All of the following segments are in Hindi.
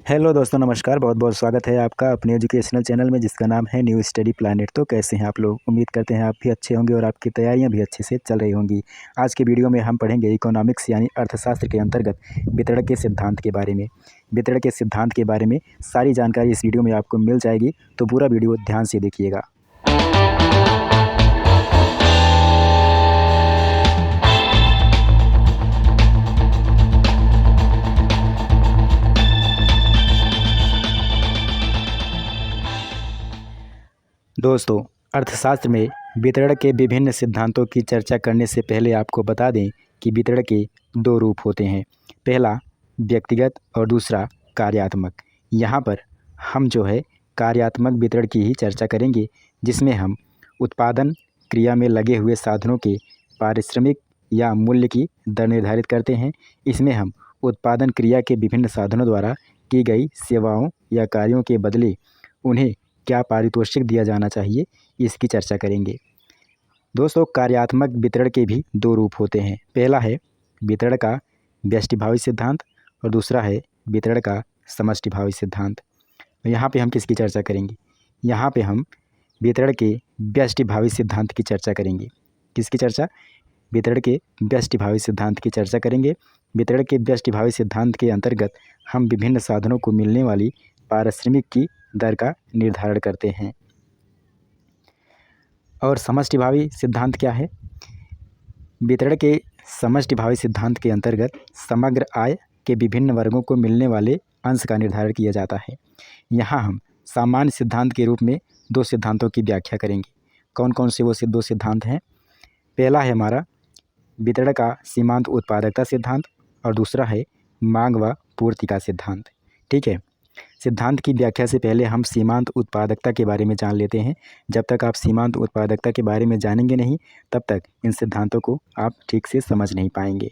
हेलो दोस्तों, नमस्कार। बहुत बहुत स्वागत है आपका अपने एजुकेशनल चैनल में जिसका नाम है न्यू स्टडी प्लैनेट। तो कैसे हैं आप लोग? उम्मीद करते हैं आप भी अच्छे होंगे और आपकी तैयारियां भी अच्छे से चल रही होंगी। आज के वीडियो में हम पढ़ेंगे इकोनॉमिक्स यानी अर्थशास्त्र के अंतर्गत वितरण के सिद्धांत के बारे में। वितरण के सिद्धांत के बारे में सारी जानकारी इस वीडियो में आपको मिल जाएगी, तो पूरा वीडियो ध्यान से देखिएगा। दोस्तों, अर्थशास्त्र में वितरण के विभिन्न सिद्धांतों की चर्चा करने से पहले आपको बता दें कि वितरण के दो रूप होते हैं। पहला व्यक्तिगत और दूसरा कार्यात्मक। यहाँ पर हम कार्यात्मक वितरण की ही चर्चा करेंगे, जिसमें हम उत्पादन क्रिया में लगे हुए साधनों के पारिश्रमिक या मूल्य की दर निर्धारित करते हैं। इसमें हम उत्पादन क्रिया के विभिन्न साधनों द्वारा की गई सेवाओं या कार्यों के बदले उन्हें क्या पारितोषिक दिया जाना चाहिए, इसकी चर्चा करेंगे। दोस्तों, कार्यात्मक वितरण के भी दो रूप होते हैं। पहला है वितरण का व्यष्टिभावी सिद्धांत और दूसरा है वितरण का समष्टिभावी सिद्धांत। यहाँ पे हम किसकी चर्चा करेंगे? यहाँ पे हम वितरण के व्यष्टिभावी सिद्धांत की चर्चा करेंगे। किसकी चर्चा? वितरण के व्यष्टिभावी सिद्धांत की चर्चा करेंगे। वितरण के व्यष्टिभावी सिद्धांत के अंतर्गत हम विभिन्न साधनों को मिलने वाली पारिश्रमिक की दर का निर्धारण करते हैं। और समष्टिभावी सिद्धांत क्या है? वितरण के समष्टिभावी सिद्धांत के अंतर्गत समग्र आय के विभिन्न वर्गों को मिलने वाले अंश का निर्धारण किया जाता है। यहाँ हम सामान्य सिद्धांत के रूप में दो सिद्धांतों की व्याख्या करेंगे। कौन कौन से वो दो सिद्धांत हैं? पहला है हमारा वितरण का सीमांत उत्पादकता सिद्धांत और दूसरा है मांग व पूर्ति का सिद्धांत। ठीक है, सिद्धांत की व्याख्या से पहले हम सीमांत उत्पादकता के बारे में जान लेते हैं। जब तक आप सीमांत उत्पादकता के बारे में जानेंगे नहीं, तब तक इन सिद्धांतों को आप ठीक से समझ नहीं पाएंगे।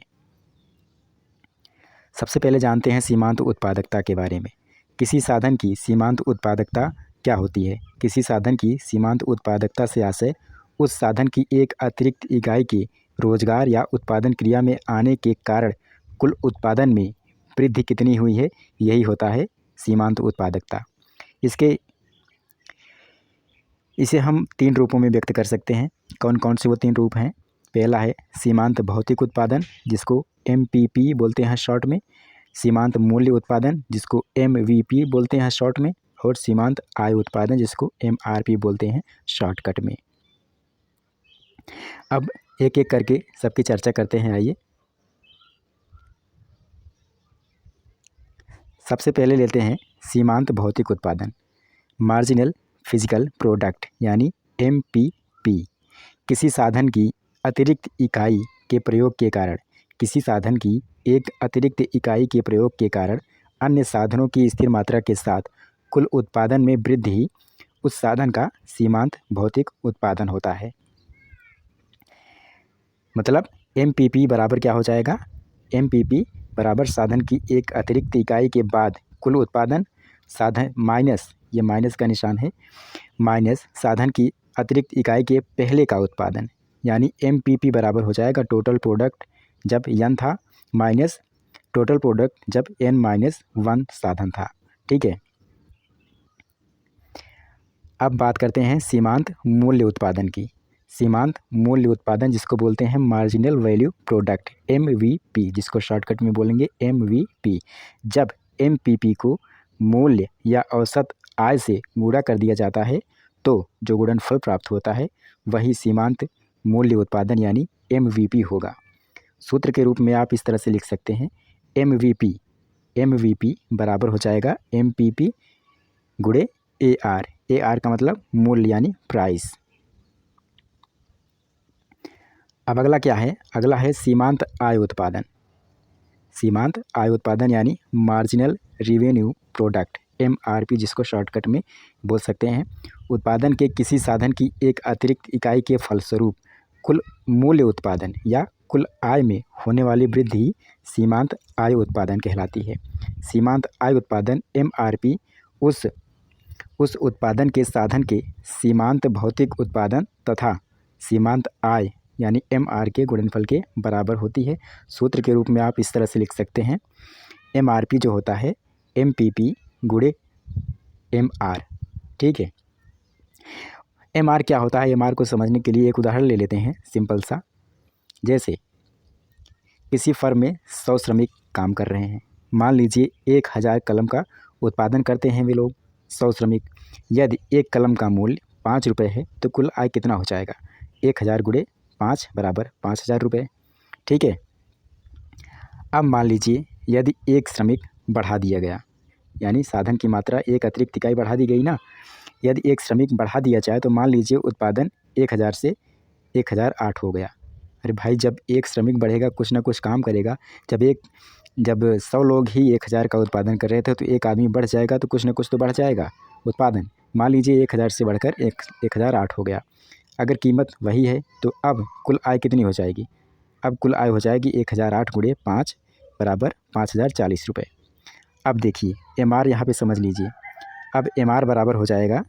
सबसे पहले जानते हैं सीमांत उत्पादकता के बारे में। किसी साधन की सीमांत उत्पादकता क्या होती है? किसी साधन की सीमांत उत्पादकता से आशय उस साधन की एक अतिरिक्त इकाई के रोजगार या उत्पादन क्रिया में आने के कारण कुल उत्पादन में वृद्धि कितनी हुई है, यही होता है सीमांत उत्पादकता। इसे हम तीन रूपों में व्यक्त कर सकते हैं। कौन कौन से वो तीन रूप हैं? पहला है सीमांत भौतिक उत्पादन, जिसको MPP बोलते हैं शॉर्ट में। सीमांत मूल्य उत्पादन, जिसको MVP बोलते हैं शॉर्ट में। और सीमांत आय उत्पादन, जिसको MRP बोलते हैं शॉर्टकट में। अब एक एक करके सबकी चर्चा करते हैं। आइए, सबसे पहले लेते हैं सीमांत भौतिक उत्पादन। मार्जिनल फिजिकल प्रोडक्ट यानी MPP किसी साधन की अतिरिक्त इकाई के प्रयोग के कारण एक अतिरिक्त इकाई के प्रयोग के कारण अन्य साधनों की स्थिर मात्रा के साथ कुल उत्पादन में वृद्धि ही उस साधन का सीमांत भौतिक उत्पादन होता है। मतलब MPP बराबर क्या हो जाएगा? MPP बराबर साधन की एक अतिरिक्त इकाई के बाद कुल उत्पादन साधन माइनस, ये माइनस का निशान है, माइनस साधन की अतिरिक्त इकाई के पहले का उत्पादन, यानी MPP बराबर हो जाएगा टोटल प्रोडक्ट जब N था माइनस टोटल प्रोडक्ट जब N-1 साधन था। ठीक है, अब बात करते हैं सीमांत मूल्य उत्पादन की। सीमांत मूल्य उत्पादन, जिसको बोलते हैं मार्जिनल वैल्यू प्रोडक्ट MVP, जिसको शॉर्टकट में बोलेंगे MVP। जब MPP को मूल्य या औसत आय से गुणा कर दिया जाता है तो जो गुणनफल प्राप्त होता है वही सीमांत मूल्य उत्पादन यानी MVP होगा। सूत्र के रूप में आप इस तरह से लिख सकते हैं MVP बराबर हो जाएगा MPP गुणे AR का मतलब मूल्य यानी प्राइस। अब अगला क्या है? अगला है सीमांत आय उत्पादन। सीमांत आय उत्पादन यानी मार्जिनल रेवेन्यू प्रोडक्ट MRP, जिसको शॉर्टकट में बोल सकते हैं। उत्पादन के किसी साधन की एक अतिरिक्त इकाई के फलस्वरूप कुल मूल्य उत्पादन या कुल आय में होने वाली वृद्धि सीमांत आय उत्पादन कहलाती है। सीमांत आय उत्पादन MRP उस उत्पादन के साधन के सीमांत भौतिक उत्पादन तथा सीमांत आय यानी MR के गुणनफल के बराबर होती है। सूत्र के रूप में आप इस तरह से लिख सकते हैं MRP जो होता है MPP गुणे MR। ठीक है, MR क्या होता है? MR को समझने के लिए एक उदाहरण ले लेते हैं सिंपल सा। जैसे किसी फर्म में 100 श्रमिक काम कर रहे हैं। मान लीजिए 1000 कलम का उत्पादन करते हैं वे लोग 100 श्रमिक। यदि एक कलम का मूल्य 5 रुपये है तो कुल आय कितना हो जाएगा? 1000 गुणे 5 बराबर 5000 रुपये। ठीक है, अब मान लीजिए यदि एक श्रमिक बढ़ा दिया गया, यानी साधन की मात्रा एक अतिरिक्त इकाई बढ़ा दी गई ना। यदि एक श्रमिक बढ़ा दिया जाए तो मान लीजिए उत्पादन 1000 से 1008 हो गया। अरे भाई, जब एक श्रमिक बढ़ेगा कुछ ना कुछ काम करेगा। जब 100 लोग ही 1000 का उत्पादन कर रहे थे तो एक आदमी बढ़ जाएगा तो कुछ ना कुछ तो बढ़ जाएगा उत्पादन। मान लीजिए 1000 से बढ़कर 1008 हो गया। अगर कीमत वही है तो अब कुल आय कितनी हो जाएगी? अब कुल आय हो जाएगी 1008 गुणे 5 बराबर 5040 रुपये। अब देखिए MR यहाँ पे समझ लीजिए। अब MR बराबर हो जाएगा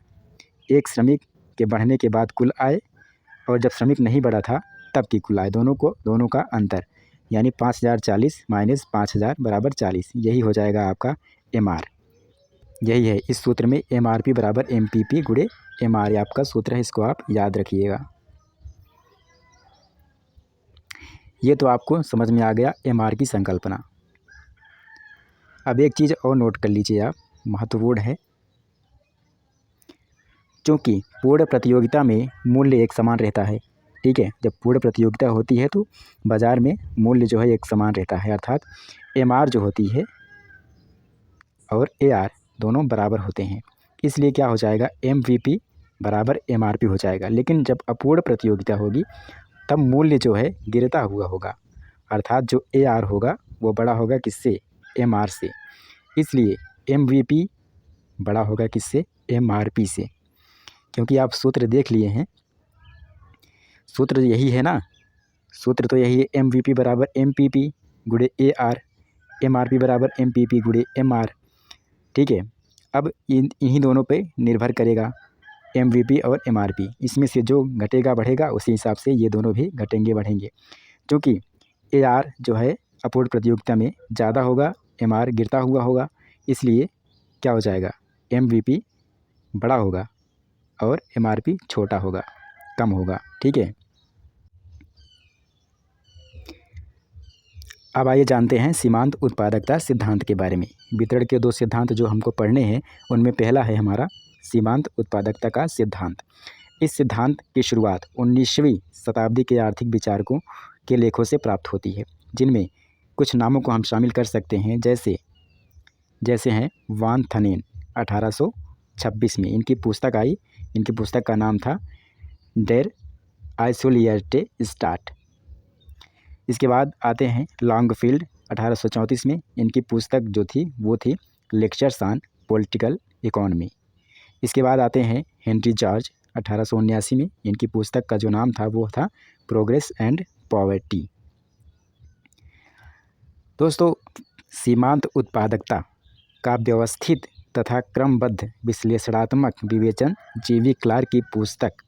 एक श्रमिक के बढ़ने के बाद कुल आय और जब श्रमिक नहीं बढ़ा था तब की कुल आय, दोनों का अंतर, यानी 5040 माइनस 5000 बराबर 40। यही हो जाएगा आपका MR। यही है, इस सूत्र में MRP बराबर MPP गुणे MR आपका सूत्र है, इसको आप याद रखिएगा। ये तो आपको समझ में आ गया MR की संकल्पना। अब एक चीज़ और नोट कर लीजिए आप, महत्वपूर्ण है। क्योंकि पूर्ण प्रतियोगिता में मूल्य एक समान रहता है। ठीक है, जब पूर्ण प्रतियोगिता होती है तो बाज़ार में मूल्य जो है एक समान रहता है, अर्थात MR जो होती है और AR दोनों बराबर होते हैं। इसलिए क्या हो जाएगा? MVP बराबर MRP हो जाएगा। लेकिन जब अपूर्ण प्रतियोगिता होगी तब मूल्य जो है गिरता हुआ होगा, अर्थात जो AR होगा वो बड़ा होगा किससे? MR से। इसलिए MVP बड़ा होगा किससे? MRP से। क्योंकि आप सूत्र देख लिए हैं, सूत्र यही है ना, सूत्र तो यही है, MVP बराबर MPP गुणे AR, MRP बराबर MPP गुणे MR। ठीक है, अब इन्हीं दोनों पे निर्भर करेगा MVP और MRP। इसमें से जो घटेगा बढ़ेगा उसी हिसाब से ये दोनों भी घटेंगे बढ़ेंगे। क्योंकि AR जो है अपूर्ण प्रतियोगिता में ज़्यादा होगा, MR गिरता हुआ होगा, इसलिए क्या हो जाएगा? MVP बड़ा होगा और MRP छोटा होगा, कम होगा। ठीक है, अब आइए जानते हैं सीमांत उत्पादकता सिद्धांत के बारे में। वितरण के 2 सिद्धांत जो हमको पढ़ने हैं उनमें पहला है हमारा सीमांत उत्पादकता का सिद्धांत। इस सिद्धांत की शुरुआत 19वीं शताब्दी के आर्थिक विचारकों के लेखों से प्राप्त होती है, जिनमें कुछ नामों को हम शामिल कर सकते हैं, जैसे हैं वान थनेन 1826 में इनकी पुस्तक आई। इनकी पुस्तक का नाम था डेर आइसोलियर्टे स्टार्ट। इसके बाद आते हैं लॉन्गफील्ड 1834 में, इनकी पुस्तक जो थी वो थी लेक्चर्स ऑन पॉलिटिकल इकोनॉमी। इसके बाद आते हैं हेनरी जॉर्ज 1879 में, इनकी पुस्तक का जो नाम था वो था प्रोग्रेस एंड पॉवर्टी। दोस्तों, सीमांत उत्पादकता का व्यवस्थित तथा क्रमबद्ध विश्लेषणात्मक विवेचन JB क्लार्क की पुस्तक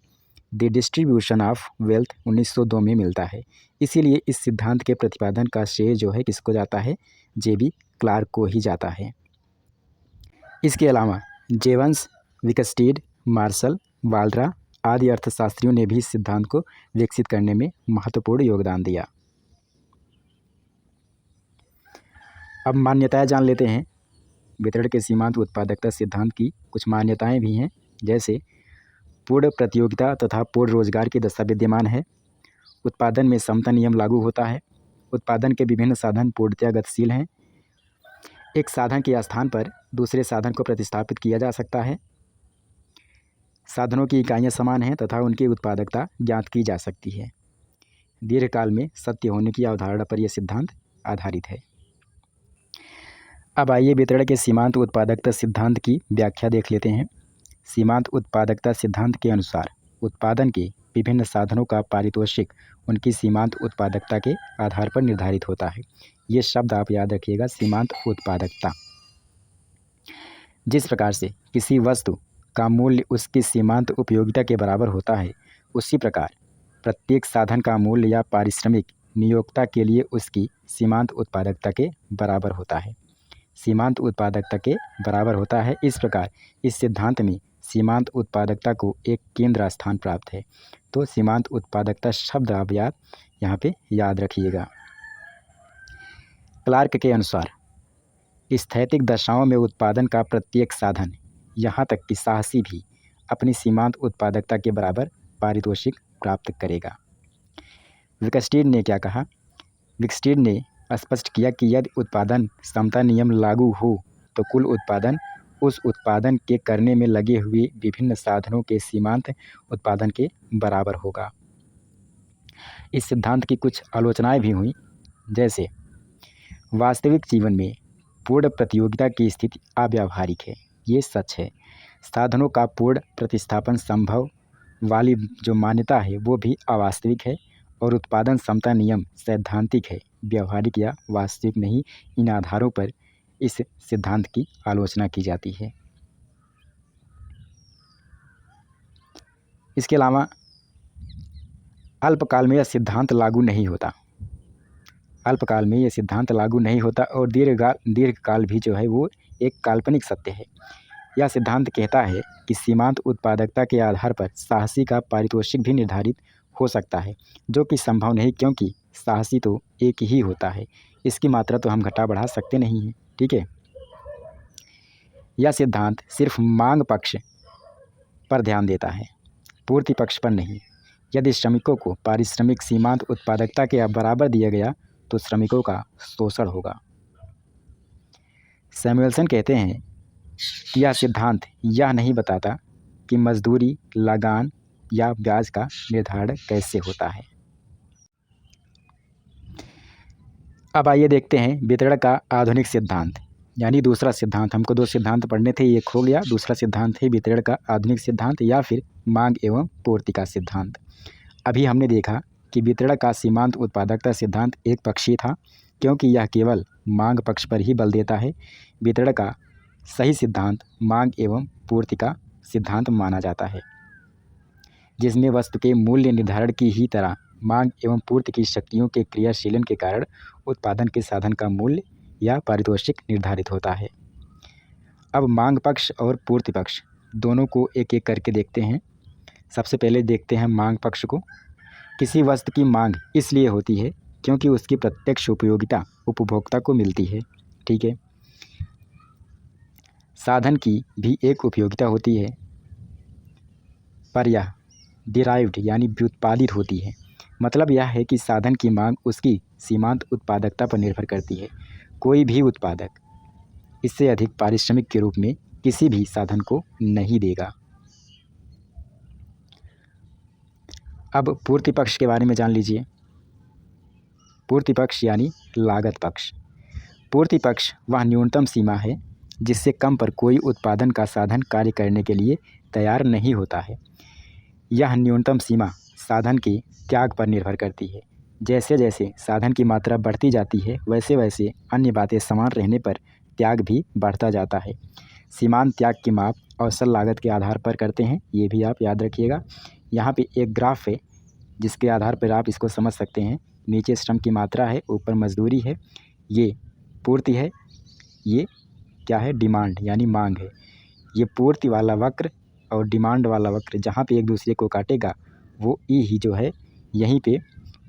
द डिस्ट्रीब्यूशन ऑफ वेल्थ 1902 में मिलता है। इसीलिए इस सिद्धांत के प्रतिपादन का श्रेय जो है किसको जाता है? JB क्लार्क को ही जाता है। इसके अलावा जेवंस, विकस्टीड, मार्शल, वाल्ड्रा आदि अर्थशास्त्रियों ने भी इस सिद्धांत को विकसित करने में महत्वपूर्ण योगदान दिया। अब मान्यताएं जान लेते हैं। वितरण के सीमांत उत्पादकता सिद्धांत की कुछ मान्यताएं भी हैं, जैसे पूर्ण प्रतियोगिता तथा पूर्ण रोजगार की दशा विद्यमान है। उत्पादन में समता नियम लागू होता है। उत्पादन के विभिन्न साधन पूर्णतया गतिशील हैं। एक साधन के स्थान पर दूसरे साधन को प्रतिस्थापित किया जा सकता है। साधनों की इकाइयाँ समान हैं तथा उनकी उत्पादकता ज्ञात की जा सकती है। दीर्घकाल में सत्य होने की अवधारणा पर यह सिद्धांत आधारित है। अब आइए वितरण के सीमांत उत्पादकता सिद्धांत की व्याख्या देख लेते हैं। सीमांत उत्पादकता सिद्धांत के अनुसार उत्पादन के विभिन्न साधनों का पारितोषिक उनकी सीमांत उत्पादकता के आधार पर निर्धारित होता है। ये शब्द आप याद रखिएगा, सीमांत उत्पादकता। जिस प्रकार से किसी वस्तु का मूल्य उसकी सीमांत उपयोगिता के बराबर होता है, उसी प्रकार प्रत्येक साधन का मूल्य या पारिश्रमिक नियोक्ता के लिए उसकी सीमांत उत्पादकता के बराबर होता है। सीमांत उत्पादकता के बराबर होता है। इस प्रकार इस सिद्धांत में सीमांत उत्पादकता को एक केंद्र स्थान प्राप्त है। तो सीमांत उत्पादकता शब्द आप यहाँ पे याद रखिएगा। क्लार्क के अनुसार स्थैतिक दशाओं में उत्पादन का प्रत्येक साधन, यहाँ तक कि साहसी भी, अपनी सीमांत उत्पादकता के बराबर पारितोषिक प्राप्त करेगा। विक्सटीन ने क्या कहा? विक्सटीन ने स्पष्ट किया कि यदि उत्पादन समता नियम लागू हो तो कुल उत्पादन उस उत्पादन के करने में लगे हुए विभिन्न साधनों के सीमांत उत्पादन के बराबर होगा। इस सिद्धांत की कुछ आलोचनाएं भी हुई, जैसे वास्तविक जीवन में पूर्ण प्रतियोगिता की स्थिति अव्यावहारिक है, ये सच है। साधनों का पूर्ण प्रतिस्थापन संभव वाली जो मान्यता है वो भी अवास्तविक है, और उत्पादन समता नियम सैद्धांतिक है, व्यवहारिक या वास्तविक नहीं। इन आधारों पर इस सिद्धांत की आलोचना की जाती है। इसके अलावा अल्पकाल में यह सिद्धांत लागू नहीं होता। अल्पकाल में यह सिद्धांत लागू नहीं होता और दीर्घकाल भी जो है वो एक काल्पनिक सत्य है। यह सिद्धांत कहता है कि सीमांत उत्पादकता के आधार पर साहसी का पारितोषिक भी निर्धारित हो सकता है, जो कि संभव नहीं, क्योंकि साहसी तो एक ही होता है, इसकी मात्रा तो हम घटा बढ़ा सकते नहीं हैं। ठीक है। यह सिद्धांत सिर्फ मांग पक्ष पर ध्यान देता है, पूर्ति पक्ष पर नहीं। यदि श्रमिकों को पारिश्रमिक सीमांत उत्पादकता के बराबर दिया गया तो श्रमिकों का शोषण होगा। सैमुएल्सन कहते हैं कि यह सिद्धांत यह नहीं बताता कि मजदूरी, लगान या ब्याज का निर्धारण कैसे होता है। अब आइए देखते हैं वितरण का आधुनिक सिद्धांत, यानी दूसरा सिद्धांत। हमको दो सिद्धांत पढ़ने थे, एक हो गया, दूसरा सिद्धांत है वितरण का आधुनिक सिद्धांत या फिर मांग एवं पूर्ति का सिद्धांत। अभी हमने देखा कि वितरण का सीमांत उत्पादकता सिद्धांत एक पक्षीय था, क्योंकि यह केवल मांग पक्ष पर ही बल देता है। वितरण का सही सिद्धांत मांग एवं पूर्ति का सिद्धांत माना जाता है, जिसमें वस्तु के मूल्य निर्धारण की ही तरह मांग एवं पूर्ति की शक्तियों के क्रियाशीलन के कारण उत्पादन के साधन का मूल्य या पारितोषिक निर्धारित होता है। अब मांग पक्ष और पूर्ति पक्ष दोनों को एक एक करके देखते हैं। सबसे पहले देखते हैं मांग पक्ष को। किसी वस्तु की मांग इसलिए होती है क्योंकि उसकी प्रत्यक्ष उपयोगिता उपभोक्ता को मिलती है। ठीक है। साधन की भी एक उपयोगिता होती है, पर यह डिराइव्ड यानी व्युत्पादित होती है। मतलब यह है कि साधन की मांग उसकी सीमांत उत्पादकता पर निर्भर करती है। कोई भी उत्पादक इससे अधिक पारिश्रमिक के रूप में किसी भी साधन को नहीं देगा। अब पूर्ति पक्ष के बारे में जान लीजिए। पूर्ति पक्ष यानी लागत पक्ष। पूर्ति पक्ष वह न्यूनतम सीमा है जिससे कम पर कोई उत्पादन का साधन कार्य करने के लिए तैयार नहीं होता है। यह न्यूनतम सीमा साधन के त्याग पर निर्भर करती है। जैसे जैसे साधन की मात्रा बढ़ती जाती है, वैसे वैसे अन्य बातें समान रहने पर त्याग भी बढ़ता जाता है। सीमांत त्याग की माप अवसर लागत के आधार पर करते हैं, ये भी आप याद रखिएगा। यहाँ पे एक ग्राफ है जिसके आधार पर आप इसको समझ सकते हैं। नीचे श्रम की मात्रा है, ऊपर मजदूरी है, ये पूर्ति है, ये क्या है, डिमांड यानी मांग है। ये पूर्ति वाला वक्र और डिमांड वाला वक्र जहाँ पे एक दूसरे को काटेगा वो ई ही जो है यहीं पे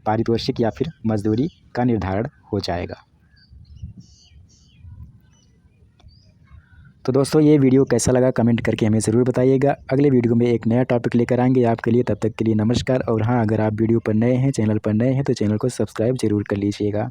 पारितोषिक या फिर मजदूरी का निर्धारण हो जाएगा। तो दोस्तों ये वीडियो कैसा लगा कमेंट करके हमें ज़रूर बताइएगा। अगले वीडियो में एक नया टॉपिक लेकर आएंगे आपके लिए। तब तक के लिए नमस्कार। और हाँ, अगर आप वीडियो पर नए हैं, चैनल पर नए हैं, तो चैनल को सब्सक्राइब जरूर कर लीजिएगा।